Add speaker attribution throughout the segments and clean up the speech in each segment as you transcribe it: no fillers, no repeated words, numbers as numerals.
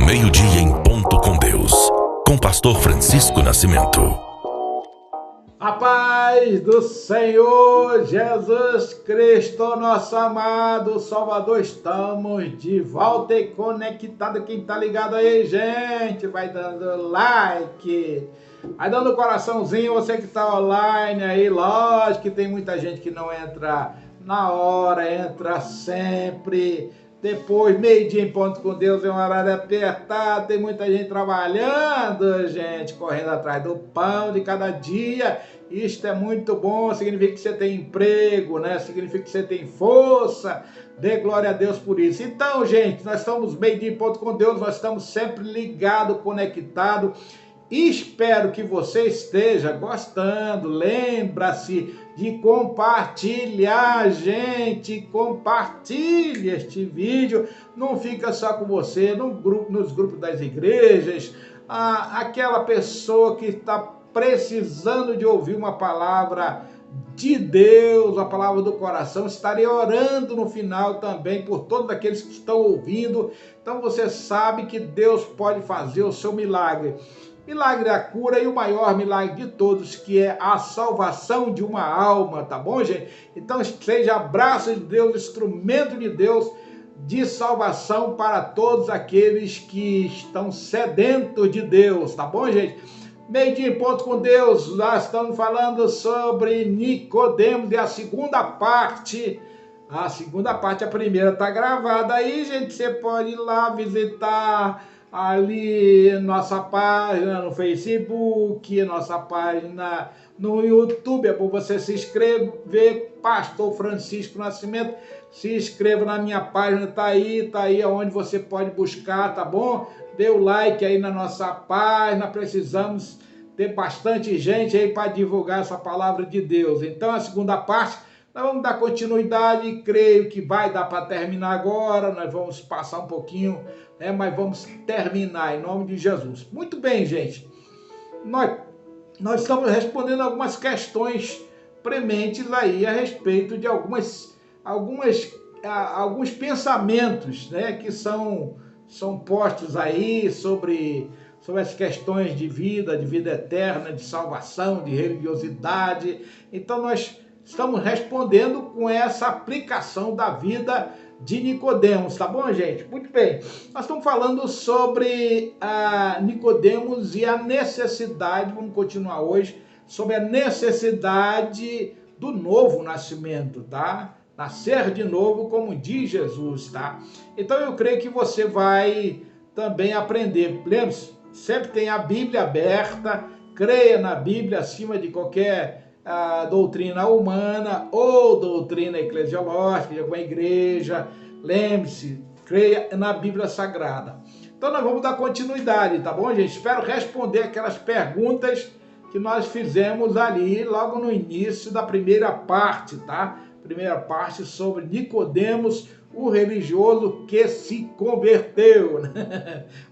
Speaker 1: Meio-dia em ponto com Deus, com pastor Francisco Nascimento.
Speaker 2: A paz do Senhor Jesus Cristo, nosso amado Salvador, estamos de volta e conectado. Quem tá ligado aí, gente, vai dando like, vai dando coraçãozinho, você que tá online aí. Lógico que tem muita gente que não entra na hora, entra sempre. Depois, meio-dia em ponto com Deus, é um horário apertado, tem muita gente trabalhando, gente, correndo atrás do pão de cada dia. Isto é muito bom, significa que você tem emprego, né? Significa que você tem força. Dê glória a Deus por isso. Então, gente, nós estamos meio-dia em ponto com Deus, nós estamos sempre ligados, conectados. Espero que você esteja gostando. Lembra-se de compartilhar, gente. Compartilhe este vídeo. Não fica só com você, nos grupos das igrejas. Aquela pessoa que está precisando de ouvir uma palavra de Deus, a palavra do coração. Estarei orando no final também por todos aqueles que estão ouvindo. Então você sabe que Deus pode fazer o seu milagre. Milagre é a cura e o maior milagre de todos, que é a salvação de uma alma, tá bom, gente? Então seja braço de Deus, instrumento de Deus, de salvação para todos aqueles que estão sedentos de Deus, tá bom, gente? Meio-dia em ponto com Deus, nós estamos falando sobre Nicodemos e a segunda parte. A primeira está gravada aí, gente, você pode ir lá visitar ali nossa página no Facebook, nossa página no YouTube. É bom você se inscrever, Pastor Francisco Nascimento. Se inscreva na minha página, tá aí onde você pode buscar, tá bom? Dê o like aí na nossa página, precisamos ter bastante gente aí para divulgar essa palavra de Deus. Então a segunda parte, nós vamos dar continuidade, creio que vai dar para terminar agora, nós vamos passar um pouquinho, né, mas vamos terminar em nome de Jesus. Muito bem, gente, nós estamos respondendo algumas questões prementes aí a respeito de alguns pensamentos, né, que são postos aí sobre as questões de vida eterna, de salvação, de religiosidade. Então nós estamos respondendo com essa aplicação da vida de Nicodemos, tá bom, gente? Muito bem. Nós estamos falando sobre Nicodemos e a necessidade, vamos continuar hoje, sobre a necessidade do novo nascimento, tá? Nascer de novo, como diz Jesus, tá? Então eu creio que você vai também aprender. Lembre-se, sempre tem a Bíblia aberta, creia na Bíblia acima de qualquer doutrina humana ou doutrina eclesiológica de alguma igreja. Lembre-se, creia na Bíblia Sagrada. Então nós vamos dar continuidade, tá bom, gente? Espero responder aquelas perguntas que nós fizemos ali logo no início da primeira parte, tá? Primeira parte sobre Nicodemos, o religioso que se converteu.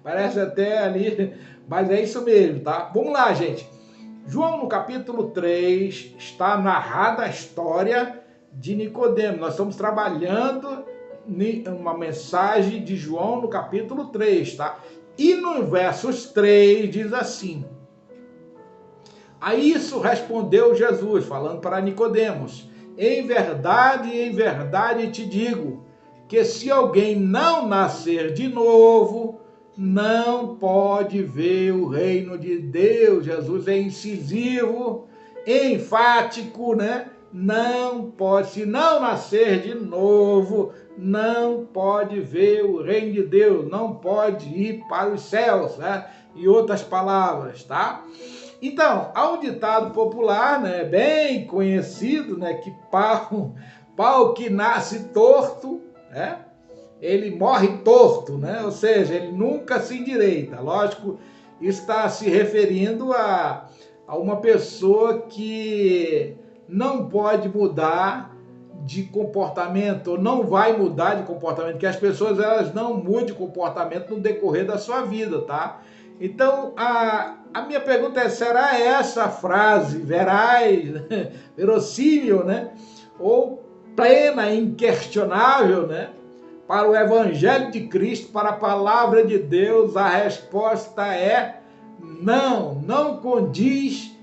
Speaker 2: Parece até ali, mas é isso mesmo, tá? Vamos lá, gente. João, no capítulo 3, está narrada a história de Nicodemos. Nós estamos trabalhando uma mensagem de João no capítulo 3, tá? E no versos 3 diz assim: a isso respondeu Jesus, falando para Nicodemos: em verdade te digo, que se alguém não nascer de novo, não pode ver o reino de Deus. Jesus é incisivo, enfático, né? Não pode, se não nascer de novo, não pode ver o reino de Deus, não pode ir para os céus, né? Em outras palavras, tá? Então, há um ditado popular, né, bem conhecido, né, que pau que nasce torto, né, ele morre torto, né? Ou seja, ele nunca se endireita. Lógico, isso está se referindo a uma pessoa que não pode mudar de comportamento, ou não vai mudar de comportamento, que as pessoas elas não mudam de comportamento no decorrer da sua vida, tá? Então, a minha pergunta é, será essa frase veraz, verossímil, né? Ou plena, inquestionável, né? para o Evangelho de Cristo, para a Palavra de Deus? A resposta é não, não condiz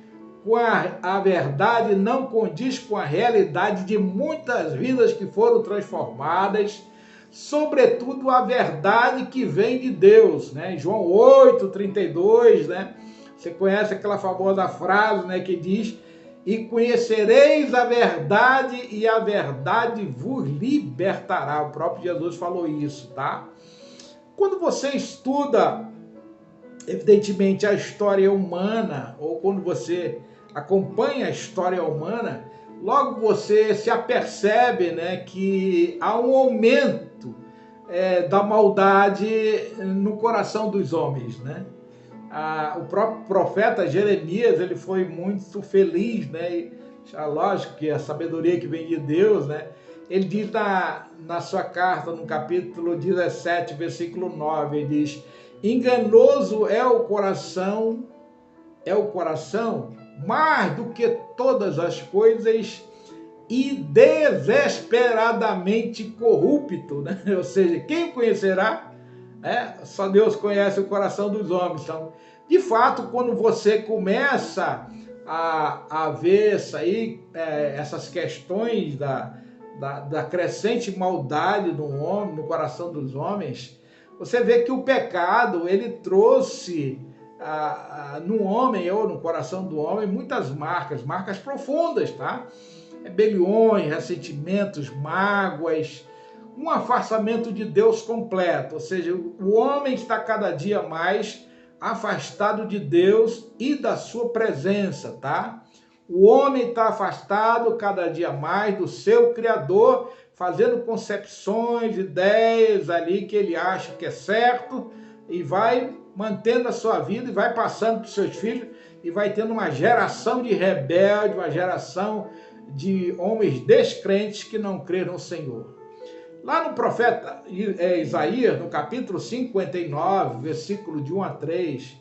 Speaker 2: com a verdade, não condiz com a realidade de muitas vidas que foram transformadas, sobretudo a verdade que vem de Deus, né? João 8:32, né? Você conhece aquela famosa frase, né, que diz: e conhecereis a verdade e a verdade vos libertará. O próprio Jesus falou isso, tá? Quando você estuda, evidentemente, a história humana, ou quando você acompanha a história humana, logo você se apercebe, né, que há um aumento da maldade no coração dos homens, né? O próprio profeta Jeremias, ele foi muito feliz, né? Lógico que a sabedoria que vem de Deus, né? Ele diz na sua carta, no capítulo 17, versículo 9, ele diz: enganoso é o coração mais do que todas as coisas e desesperadamente corrupto, né? Ou seja, quem conhecerá? Só Deus conhece o coração dos homens. Então, de fato, quando você começa a ver isso aí, essas questões da crescente maldade do homem, no coração dos homens, você vê que o pecado, ele trouxe no homem ou no coração do homem muitas marcas profundas, tá? Rebeliões, ressentimentos, mágoas, um afastamento de Deus completo, ou seja, o homem está cada dia mais afastado de Deus e da sua presença, tá? O homem está afastado cada dia mais do seu Criador, fazendo concepções, ideias ali que ele acha que é certo e vai mantendo a sua vida e vai passando para os seus filhos e vai tendo uma geração de rebeldes, uma geração de homens descrentes que não creram no Senhor. Lá no profeta Isaías, no capítulo 59, versículo de 1 a 3,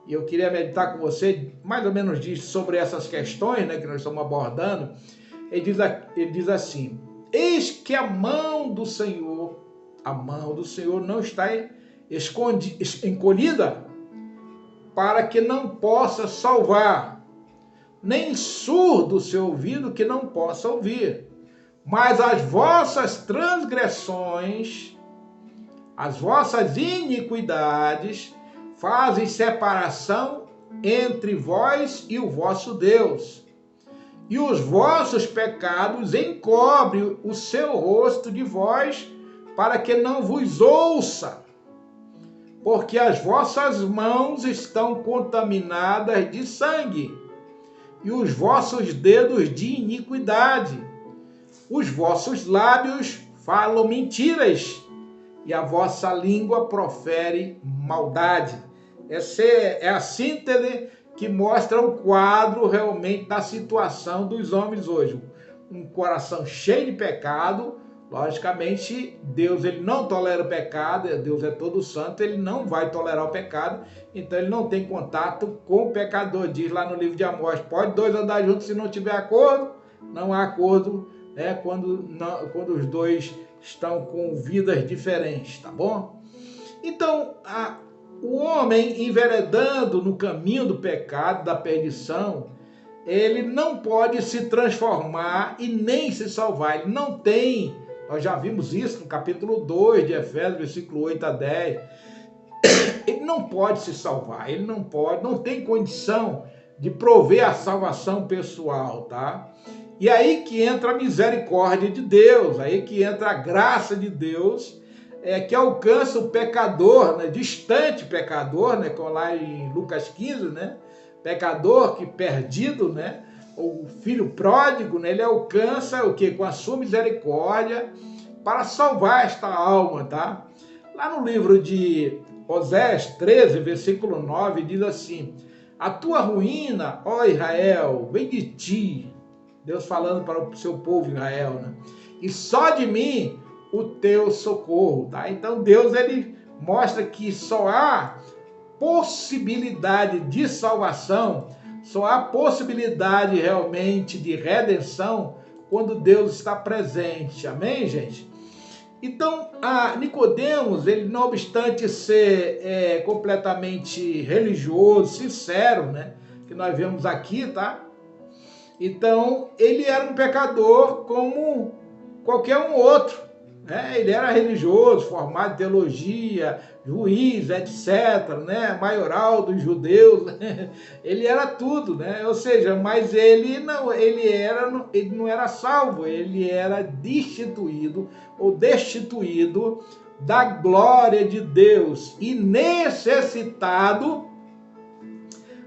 Speaker 2: e eu queria meditar com você, mais ou menos disso, sobre essas questões, né, que nós estamos abordando. Ele diz assim: eis que a mão do Senhor não está encolhida, para que não possa salvar, nem surdo o seu ouvido que não possa ouvir. Mas as vossas transgressões, as vossas iniquidades, fazem separação entre vós e o vosso Deus. E os vossos pecados encobrem o seu rosto de vós, para que não vos ouça. Porque as vossas mãos estão contaminadas de sangue, e os vossos dedos de iniquidade. Os vossos lábios falam mentiras, e a vossa língua profere maldade. Essa é a síntese que mostra o quadro realmente da situação dos homens hoje. Um coração cheio de pecado. Logicamente, Deus, ele não tolera o pecado, Deus é todo santo, ele não vai tolerar o pecado, então ele não tem contato com o pecador. Diz lá no livro de Amós: pode dois andar juntos se não tiver acordo? Não há acordo, quando os dois estão com vidas diferentes, tá bom? Então, o homem enveredando no caminho do pecado, da perdição, ele não pode se transformar e nem se salvar. Ele não tem, nós já vimos isso no capítulo 2 de Efésios, versículo 8 a 10. Ele não pode se salvar, ele não tem condição de prover a salvação pessoal, tá? E aí que entra a misericórdia de Deus, aí que entra a graça de Deus, que alcança o pecador, né, distante pecador, né, como lá em Lucas 15, né, pecador que perdido, né, o filho pródigo, né, ele alcança o quê? Com a sua misericórdia para salvar esta alma, tá? Lá no livro de Oséias 13, versículo 9, diz assim: a tua ruína, ó Israel, vem de ti. Deus falando para o seu povo Israel, né? E só de mim o teu socorro, tá? Então Deus, ele mostra que só há possibilidade de salvação, só há possibilidade realmente de redenção quando Deus está presente. Amém, gente? Então, Nicodemos, ele não obstante ser completamente religioso, sincero, né? Que nós vemos aqui, tá? Então, ele era um pecador como qualquer um outro, né? Ele era religioso, formado em teologia, juiz, etc., né? Maioral dos judeus, ele era tudo, né? Ou seja, mas ele não era salvo, ele era destituído ou destituído da glória de Deus e necessitado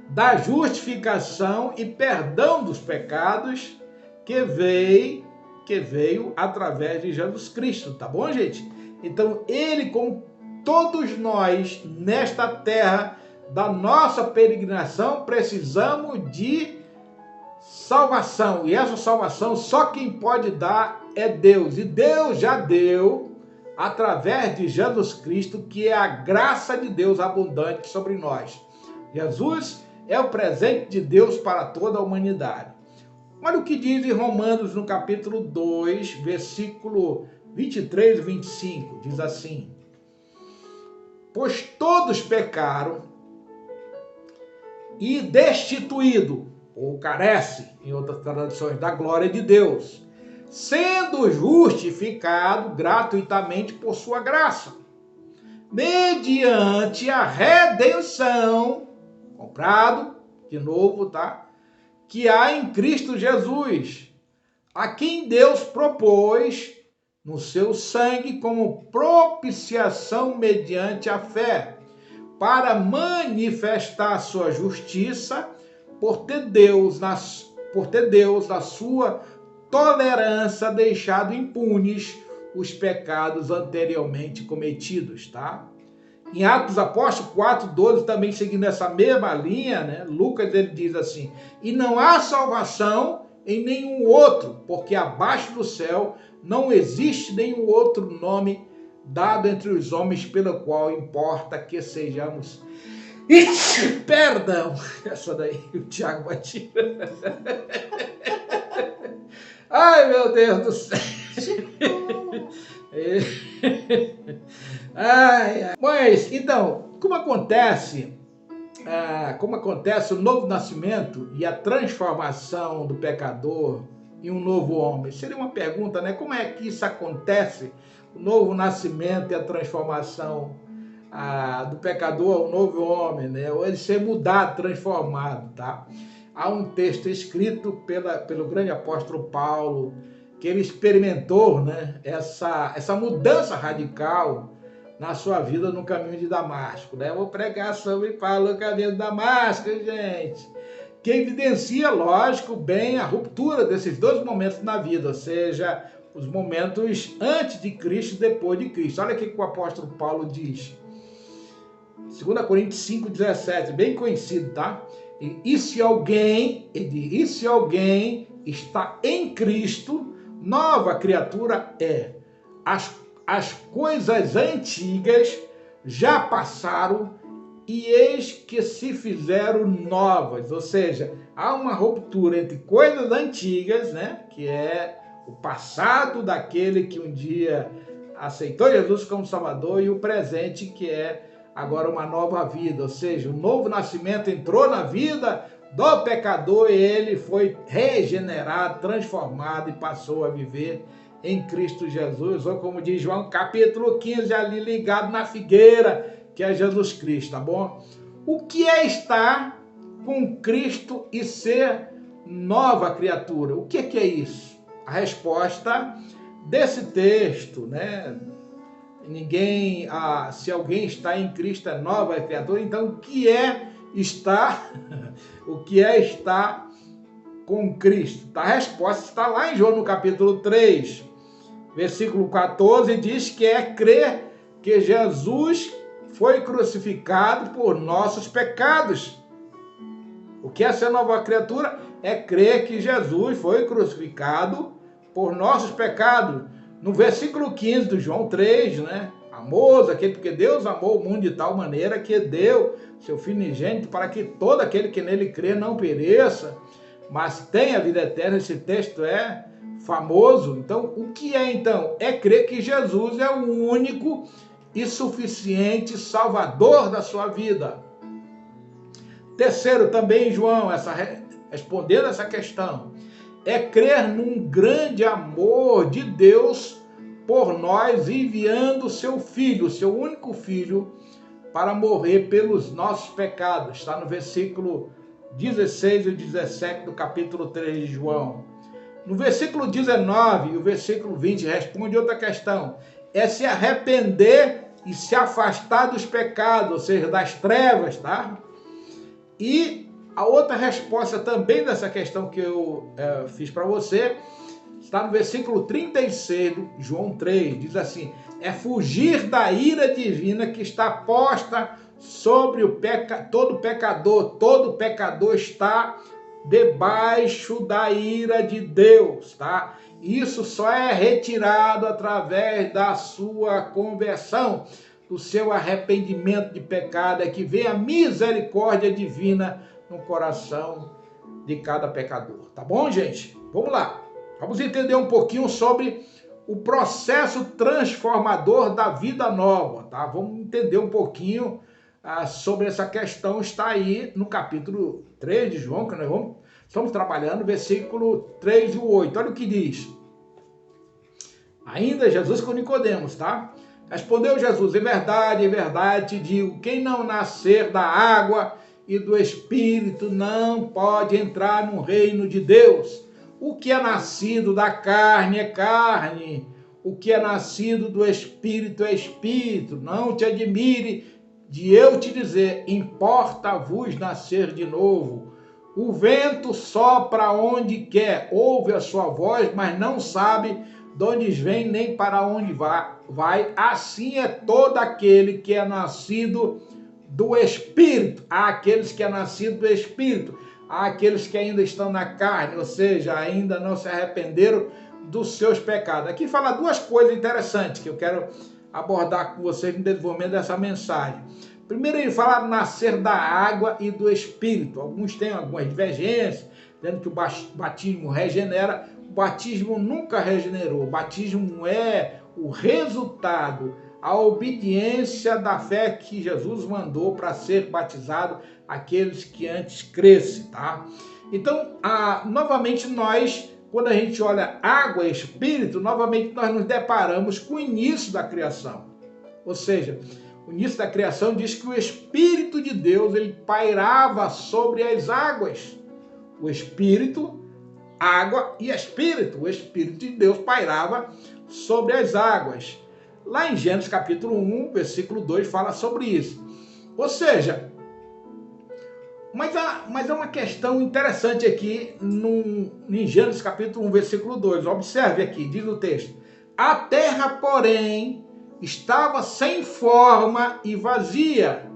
Speaker 2: da justificação e perdão dos pecados que veio através de Jesus Cristo, tá bom, gente? Então, ele, como todos nós nesta terra da nossa peregrinação, precisamos de salvação. E essa salvação só quem pode dar é Deus. E Deus já deu através de Jesus Cristo, que é a graça de Deus abundante sobre nós. Jesus é o presente de Deus para toda a humanidade. Olha o que diz em Romanos, no capítulo 2, versículo 23 e 25. Diz assim: pois todos pecaram e destituído, ou carece, em outras traduções, da glória de Deus, sendo justificado gratuitamente por sua graça, mediante a redenção, comprado, de novo, tá? Que há em Cristo Jesus, a quem Deus propôs no seu sangue como propiciação mediante a fé, para manifestar sua justiça, por ter Deus, na sua tolerância, deixado impunes os pecados anteriormente cometidos, tá? Em Atos Apóstolos 4:12, também seguindo essa mesma linha, né? Lucas, ele diz assim: e não há salvação em nenhum outro, porque abaixo do céu não existe nenhum outro nome dado entre os homens pelo qual importa que sejamos. Perdão, essa daí o Tiago vai tirar. Ai, meu Deus do céu. Mas, então, como acontece o novo nascimento e a transformação do pecador em um novo homem? Seria uma pergunta, né? Como é que isso acontece? O novo nascimento e a transformação do pecador ao novo homem, né? Ou ele ser mudado, transformado, tá? Há um texto escrito pelo grande apóstolo Paulo, que ele experimentou, né, essa mudança radical na sua vida no caminho de Damasco, né? Eu vou pregar sobre Paulo no caminho de Damasco, gente, que evidencia, lógico, bem a ruptura desses dois momentos na vida, ou seja, os momentos antes de Cristo e depois de Cristo. Olha o que o apóstolo Paulo diz. 2 Coríntios 5:17, bem conhecido, tá? E se alguém está em Cristo, nova criatura é. As coisas antigas já passaram e eis que se fizeram novas. Ou seja, há uma ruptura entre coisas antigas, né, que é o passado daquele que um dia aceitou Jesus como Salvador, e o presente, que é agora uma nova vida. Ou seja, o novo nascimento entrou na vida do pecador e ele foi regenerado, transformado e passou a viver em Cristo Jesus, ou como diz João capítulo 15, ali ligado na figueira, que é Jesus Cristo, tá bom? O que é estar com Cristo e ser nova criatura? O que é isso? A resposta desse texto, né? Se alguém está em Cristo é nova criatura. Então, o que é estar com Cristo? A resposta está lá em João no capítulo 3, versículo 14, diz que é crer que Jesus foi crucificado por nossos pecados. O que é ser nova criatura? É crer que Jesus foi crucificado por nossos pecados. No versículo 15 do João 3, né? Porque Deus amou o mundo de tal maneira que deu seu Filho unigênito para que todo aquele que nele crê não pereça, mas tenha vida eterna. Esse texto famoso. Então, o que é então? É crer que Jesus é o único e suficiente Salvador da sua vida. Terceiro, também, João, respondendo essa questão, é crer num grande amor de Deus por nós, enviando seu Filho, seu único Filho, para morrer pelos nossos pecados. Está no versículo 16 e 17 do capítulo 3 de João. No versículo 19 e o versículo 20 responde outra questão. É se arrepender e se afastar dos pecados, ou seja, das trevas, tá? E a outra resposta também dessa questão que eu fiz para você, está no versículo 36 de João 3, diz assim, é fugir da ira divina que está posta sobre todo pecador está debaixo da ira de Deus, tá? Isso só é retirado através da sua conversão, do seu arrependimento de pecado, é que vem a misericórdia divina no coração de cada pecador. Tá bom, gente? Vamos lá. Vamos entender um pouquinho sobre o processo transformador da vida nova, tá? Vamos entender um pouquinho sobre essa questão, está aí no capítulo 3 de João, que nós estamos trabalhando, versículo 3 e 8. Olha o que diz. Ainda Jesus com Nicodemos, tá? Respondeu Jesus, em verdade te digo, quem não nascer da água e do Espírito não pode entrar no reino de Deus. O que é nascido da carne é carne, o que é nascido do Espírito é Espírito. Não te admire de eu te dizer, importa-vos nascer de novo. O vento sopra onde quer, ouve a sua voz, mas não sabe de onde vem nem para onde vai. Assim é todo aquele que é nascido do Espírito. Há aqueles que é nascido do Espírito. Há aqueles que ainda estão na carne, ou seja, ainda não se arrependeram dos seus pecados. Aqui fala duas coisas interessantes que eu quero abordar com vocês no desenvolvimento dessa mensagem. Primeiro, ele fala nascer da água e do Espírito. Alguns têm algumas divergências, dizendo que o batismo regenera. O batismo nunca regenerou. O batismo é o resultado, a obediência da fé que Jesus mandou para ser batizado aqueles que antes crescem, tá? Então, novamente nós, quando a gente olha água e Espírito, novamente nós nos deparamos com o início da criação. Ou seja, o início da criação diz que o Espírito de Deus, ele pairava sobre as águas. O Espírito, água e Espírito. O Espírito de Deus pairava sobre as águas. Lá em Gênesis capítulo 1, versículo 2, fala sobre isso. Ou seja, mas há uma questão interessante aqui em Gênesis capítulo 1, versículo 2. Observe aqui, diz o texto. A terra, porém, estava sem forma e vazia.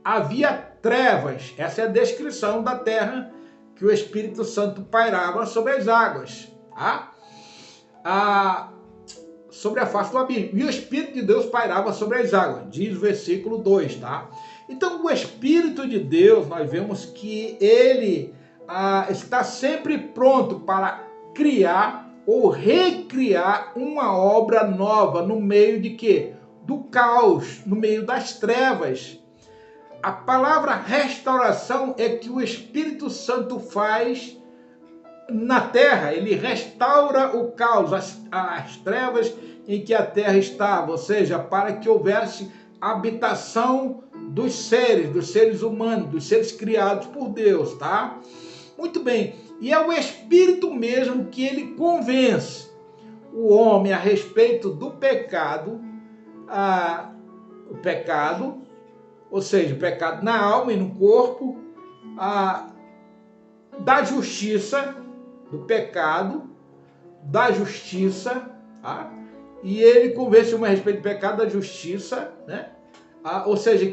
Speaker 2: Havia trevas. Essa é a descrição da terra que o Espírito Santo pairava sobre as águas. Tá? Sobre a face do abismo. E o Espírito de Deus pairava sobre as águas. Diz o versículo 2, tá? Então, o Espírito de Deus, nós vemos que ele está sempre pronto para criar ou recriar uma obra nova no meio de quê? Do caos, no meio das trevas. A palavra restauração é que o Espírito Santo faz na terra. Ele restaura o caos, as trevas em que a terra estava, ou seja, para que houvesse habitação dos seres humanos, dos seres criados por Deus, tá? Muito bem, e é o Espírito mesmo que ele convence o homem a respeito do pecado, ou seja, o pecado na alma e no corpo, da justiça, do pecado, da justiça, tá? E ele convence o homem a respeito do pecado, da justiça, né? Ou seja,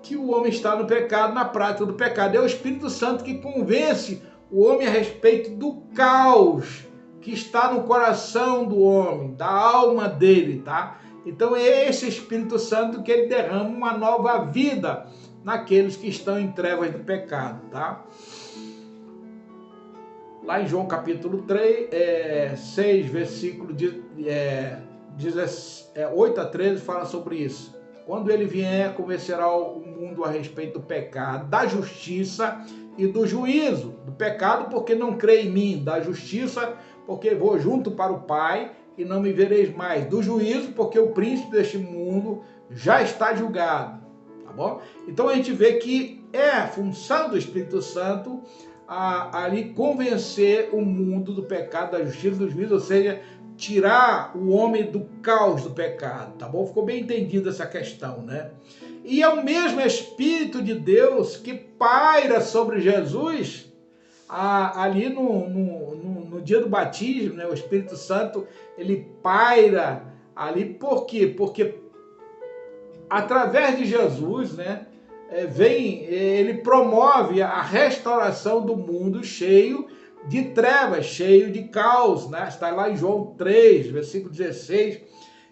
Speaker 2: que o homem está no pecado, na prática do pecado. É o Espírito Santo que convence o homem a respeito do caos que está no coração do homem, da alma dele, tá? Então é esse Espírito Santo que ele derrama uma nova vida naqueles que estão em trevas do pecado, tá? Lá em João capítulo 3, 6, versículo 8 a 13, fala sobre isso. Quando ele vier, convencerá o mundo a respeito do pecado, da justiça e do juízo. Do pecado, porque não crê em mim. Da justiça, porque vou junto para o Pai e não me vereis mais. Do juízo, porque o príncipe deste mundo já está julgado. Tá bom? Então a gente vê que é a função do Espírito Santo ali convencer o mundo do pecado, da justiça, do juízo, ou seja, tirar o homem do caos do pecado, tá bom? Ficou bem entendida essa questão, né? E é o mesmo Espírito de Deus que paira sobre Jesus ali no dia do batismo, né? O Espírito Santo, ele paira ali, por quê? Porque através de Jesus, né? Ele promove a restauração do mundo cheio de trevas, cheio de caos, né? Está lá em João 3, versículo 16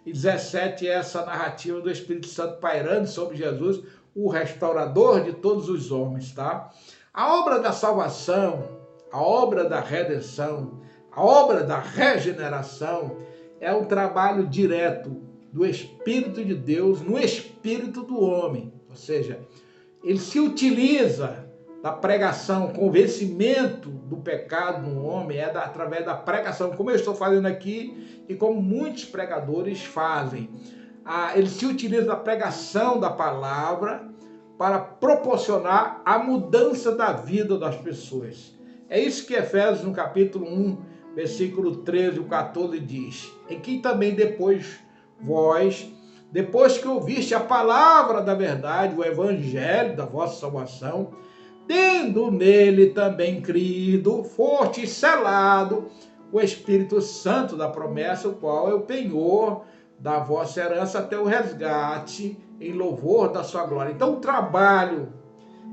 Speaker 2: e 17, essa narrativa do Espírito Santo pairando sobre Jesus, o restaurador de todos os homens, tá? A obra da salvação, a obra da redenção, a obra da regeneração é um trabalho direto do Espírito de Deus no espírito do homem, ou seja, ele se utiliza da pregação, convencimento do pecado no homem através da pregação, como eu estou fazendo aqui e como muitos pregadores fazem. Ele se utiliza da pregação da palavra para proporcionar a mudança da vida das pessoas. É isso que Efésios, no capítulo 1, versículo 13 e 14 diz, em que também depois vós, depois que ouviste a palavra da verdade, o evangelho da vossa salvação, tendo nele também crido, foste selado o Espírito Santo da promessa, o qual é o penhor da vossa herança até o resgate em louvor da sua glória. Então o trabalho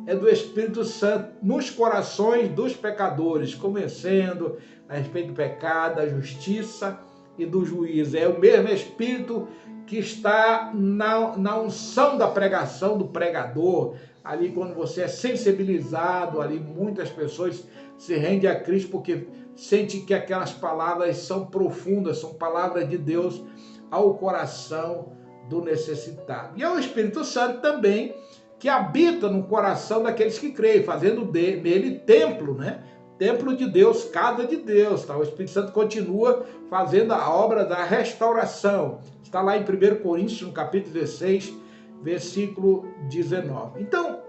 Speaker 2: é do Espírito Santo nos corações dos pecadores, convencendo a respeito do pecado, da justiça e do juízo. É o mesmo Espírito que está na unção da pregação do pregador, ali quando você é sensibilizado, ali muitas pessoas se rendem a Cristo porque sente que aquelas palavras são profundas, são palavras de Deus ao coração do necessitado. E é o Espírito Santo também que habita no coração daqueles que creem, fazendo nele templo, né? Templo de Deus, casa de Deus, tá? O Espírito Santo continua fazendo a obra da restauração. Está lá em 1 Coríntios, no capítulo 16, versículo 19. Então,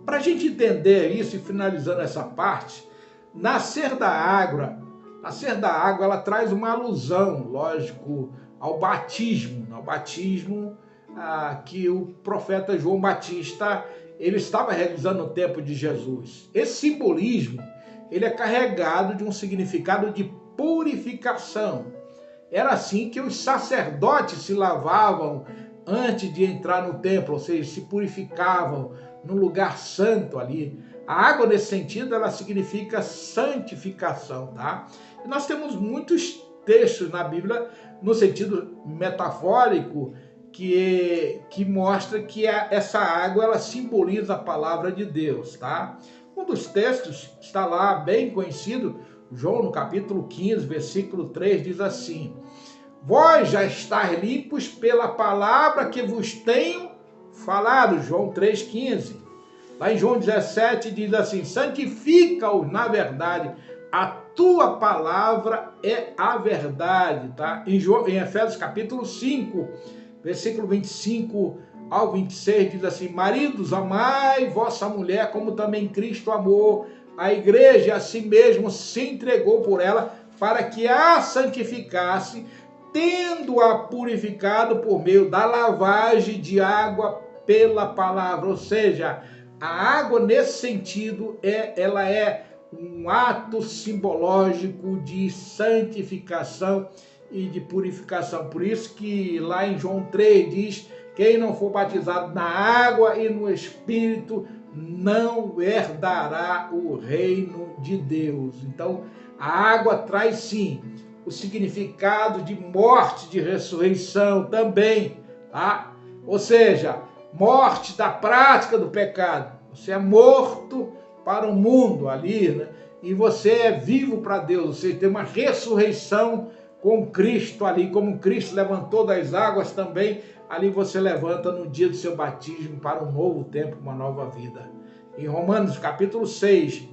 Speaker 2: para a gente entender isso e finalizando essa parte, nascer da água, ela traz uma alusão, lógico, ao batismo que o profeta João Batista ele estava realizando no tempo de Jesus. Esse simbolismo ele é carregado de um significado de purificação. Era assim que os sacerdotes se lavavam antes de entrar no templo, ou seja, se purificavam no lugar santo ali. A água, nesse sentido, ela significa santificação, tá? E nós temos muitos textos na Bíblia, no sentido metafórico, que mostra que essa água, ela simboliza a palavra de Deus, tá? Um dos textos está lá, bem conhecido, João, no capítulo 15, versículo 3, diz assim: vós já estáis limpos pela palavra que vos tenho falado, João 3,15. Lá em João 17 diz assim: santifica-os na verdade, a tua palavra é a verdade, tá? Em Efésios capítulo 5, versículo 25 ao 26 diz assim: maridos, amai vossa mulher como também Cristo amou a igreja e a si mesmo se entregou por ela para que a santificasse, tendo-a purificado por meio da lavagem de água pela palavra. Ou seja, a água nesse sentido ela é um ato simbológico de santificação e de purificação. Por isso que lá em João 3 diz: quem não for batizado na água e no Espírito não herdará o reino de Deus. Então, a água traz sim o significado de morte, de ressurreição também, tá? Ou seja, morte da prática do pecado. Você é morto para o mundo ali, né? e você é vivo para Deus, você tem uma ressurreição com Cristo ali, como Cristo levantou das águas também, ali você levanta no dia do seu batismo para um novo tempo, uma nova vida. Em Romanos capítulo 6,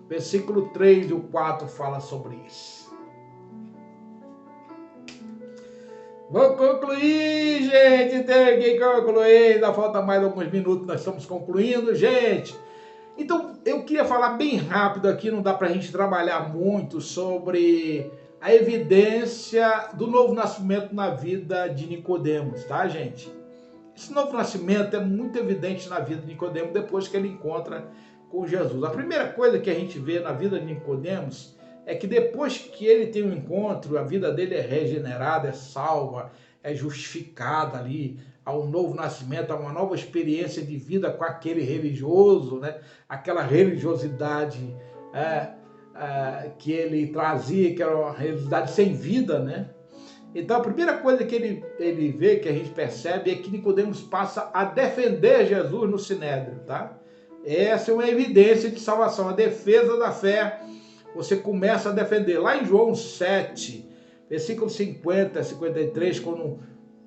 Speaker 2: versículo 3 e o 4 fala sobre isso. Vou concluir, gente, tem que concluir, ainda falta mais alguns minutos, nós estamos concluindo, gente. Então, eu queria falar bem rápido aqui, não dá para a gente trabalhar muito sobre a evidência do novo nascimento na vida de Nicodemos, tá, gente? Esse novo nascimento é muito evidente na vida de Nicodemos depois que ele encontra com Jesus. A primeira coisa que a gente vê na vida de Nicodemos é que depois que ele tem um encontro, a vida dele é regenerada, é salva, é justificada ali ao novo nascimento, a uma nova experiência de vida com aquele religioso, né? Aquela religiosidade que ele trazia, que era uma religiosidade sem vida, né? Então a primeira coisa que ele vê, que a gente percebe, é que Nicodemos passa a defender Jesus no Sinédrio, tá? Essa é uma evidência de salvação, a defesa da fé. Você começa a defender. Lá em João 7, versículo 50, 53, quando o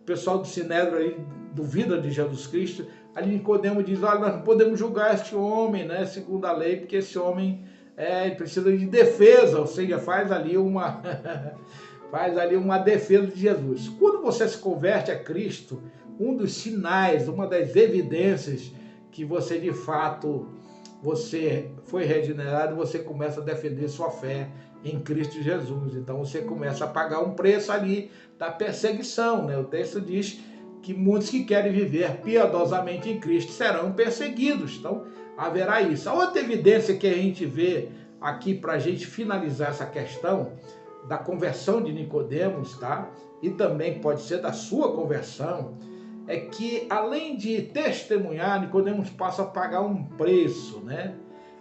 Speaker 2: pessoal do Sinédrio ali duvida de Jesus Cristo, ali Nicodemos diz, olha, nós não podemos julgar este homem, né, segundo a lei, porque esse homem ele precisa de defesa, ou seja, faz ali uma defesa de Jesus. Quando você se converte a Cristo, um dos sinais, uma das evidências que você de fato você foi regenerado, você começa a defender sua fé em Cristo Jesus. Então você começa a pagar um preço ali da perseguição, né? O texto diz que muitos que querem viver piedosamente em Cristo serão perseguidos. Então haverá isso. A outra evidência que a gente vê aqui para a gente finalizar essa questão da conversão de Nicodemos, tá? E também pode ser da sua conversão, é que além de testemunhar, Nicodemos passa a pagar um preço, né?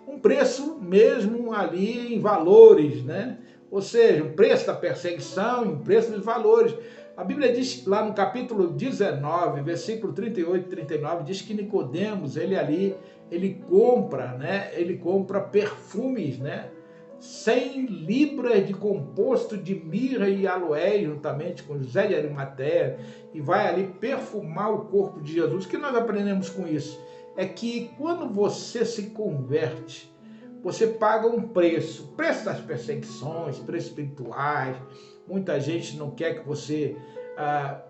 Speaker 2: Um preço mesmo ali em valores, né? Ou seja, o preço da perseguição, o preço dos valores. A Bíblia diz lá no capítulo 19, versículo 38 e 39, diz que Nicodemos, ele compra, né? Ele compra perfumes, né? 100 libras de composto de mirra e aloé, juntamente com José de Arimateia, e vai ali perfumar o corpo de Jesus. O que nós aprendemos com isso? É que quando você se converte, você paga um preço das perseguições, preços espirituais. Muita gente não quer que você...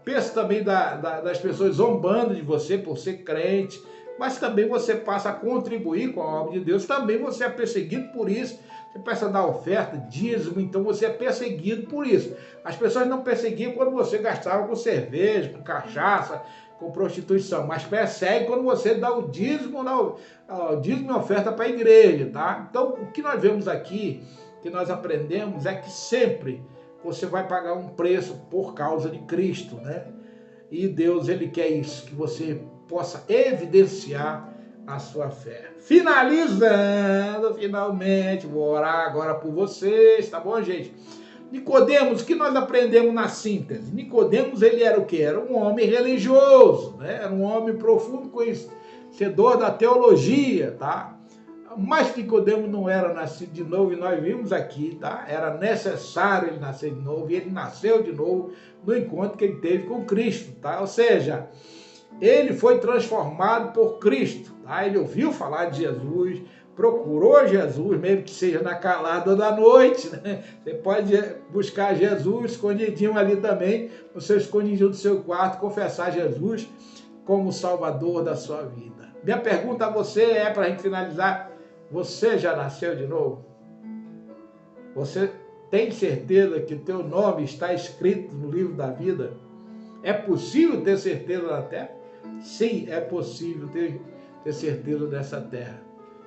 Speaker 2: pensa também das pessoas zombando de você por ser crente, mas também você passa a contribuir com a obra de Deus, também você é perseguido por isso. Você precisa dar oferta, dízimo, então você é perseguido por isso. As pessoas não perseguiam quando você gastava com cerveja, com cachaça, com prostituição, mas persegue quando você dá o dízimo e oferta para a igreja, tá? Então, o que nós vemos aqui, que nós aprendemos, é que sempre você vai pagar um preço por causa de Cristo, né? E Deus, ele quer isso, que você possa evidenciar a sua fé. Finalizando, finalmente, vou orar agora por vocês, tá bom, gente? Nicodemos, o que nós aprendemos na síntese? Nicodemos, ele era o quê? Era um homem religioso, né? Era um homem profundo conhecedor da teologia, tá? Mas Nicodemos não era nascido de novo, e nós vimos aqui, tá? Era necessário ele nascer de novo, e ele nasceu de novo no encontro que ele teve com Cristo, tá? Ou seja, ele foi transformado por Cristo, tá? Ele ouviu falar de Jesus, procurou Jesus, mesmo que seja na calada da noite, né? Você pode buscar Jesus escondidinho ali também, no seu escondidinho do seu quarto, confessar Jesus como Salvador da sua vida. Minha pergunta a você é, para a gente finalizar, você já nasceu de novo? Você tem certeza que o teu nome está escrito no livro da vida? É possível ter certeza da terra? Sim, é possível ter certeza dessa terra.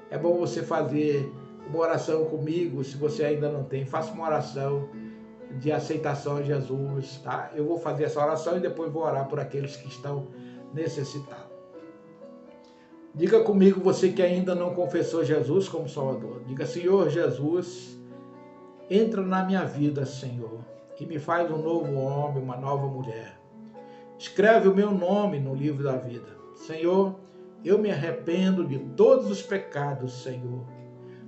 Speaker 2: É bom você fazer uma oração comigo, se você ainda não tem. Faça uma oração de aceitação a Jesus, tá? Eu vou fazer essa oração e depois vou orar por aqueles que estão necessitados. Diga comigo, você que ainda não confessou Jesus como Salvador. Diga, Senhor Jesus, entra na minha vida, Senhor, e me faz um novo homem, uma nova mulher. Escreve o meu nome no livro da vida. Senhor, eu me arrependo de todos os pecados, Senhor.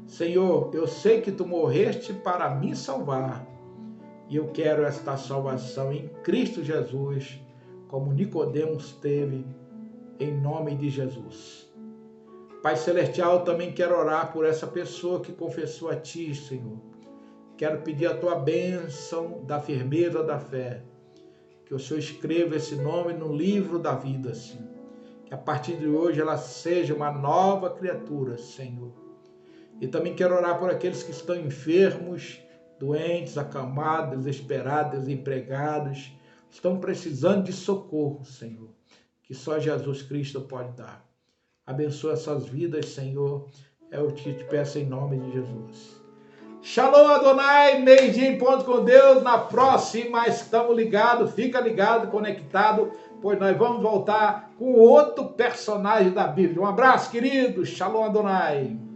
Speaker 2: Senhor, eu sei que tu morreste para me salvar e eu quero esta salvação em Cristo Jesus, como Nicodemos teve, em nome de Jesus. Pai Celestial, eu também quero orar por essa pessoa que confessou a Ti, Senhor. Quero pedir a Tua bênção da firmeza da fé, que o Senhor escreva esse nome no livro da vida, Senhor. Que a partir de hoje ela seja uma nova criatura, Senhor. E também quero orar por aqueles que estão enfermos, doentes, acamados, desesperados, desempregados, estão precisando de socorro, Senhor, que só Jesus Cristo pode dar. Abençoa essas vidas, Senhor, é o que te peço em nome de Jesus. Shalom Adonai, meio-dia em ponto com Deus. Na próxima estamos ligados, fica ligado, conectado, pois nós vamos voltar com outro personagem da Bíblia. Um abraço, querido. Shalom Adonai.